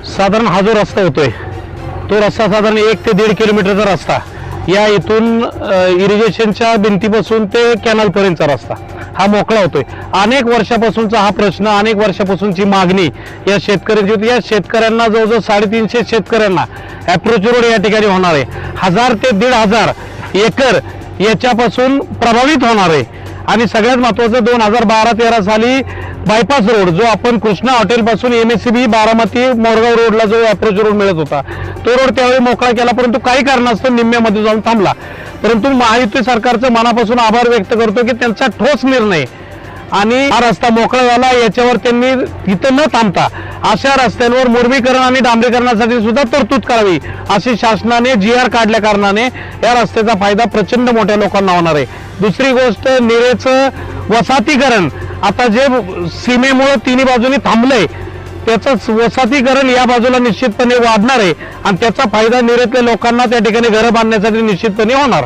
साधारण हा जो रस्ता होतोय तो रस्ता साधारण 1 ते 1.5 किलोमीटरचा रस्ता, या इथून इरिगेशनच्या भिंतीपासून ते कॅनल पर्यंतचा रस्ता हा मोकळा होतोय। अनेक वर्षापासूनचा हा प्रश्न, अनेक वर्षापासूनची मागणी या शेतकऱ्यांची होती। या शेतकऱ्यांना जवळजवळ 350 शेतकऱ्यांना अप्रोच रोड या ठिकाणी होणार आहे। 1000 ते 1,500 एकर याच्यापासून प्रभावित होणार आहे। आणि सगळ्यात महत्त्वाचं 2012-13 साली बायपास रोड जो आपण कृष्णा हॉटेल पासून MSCB बारामती मोरगाव रोडला जो अप्रोच रोड मिळत होता तो रोड त्यावेळी मोकळा केला, परंतु काही कारणास्तव निम्म्यामध्ये जाऊन थांबला। परंतु महायुती सरकारचं मनापासून आभार व्यक्त करतो की त्यांचा ठोस निर्णय आणि हा रस्ता मोकळा झाला। याच्यावर त्यांनी इथं न थांबता अशा रस्त्यांवर मुरमीकरण आणि डांबरीकरणासाठी सुद्धा तरतूद करावी अशी शासनाने GR काढल्या कारणाने या रस्त्याचा फायदा प्रचंड मोठ्या लोकांना होणार आहे। दुसरी गोष्ट, निरेचं वसाहतीकरण आता जे सीमेमुळे तिन्ही बाजूनी थांबलंय त्याचं वसाहतीकरण या बाजूला निश्चितपणे वाढणार आहे आणि त्याचा फायदा निरेतल्या लोकांना त्या ठिकाणी घरं बांधण्यासाठी निश्चितपणे होणार।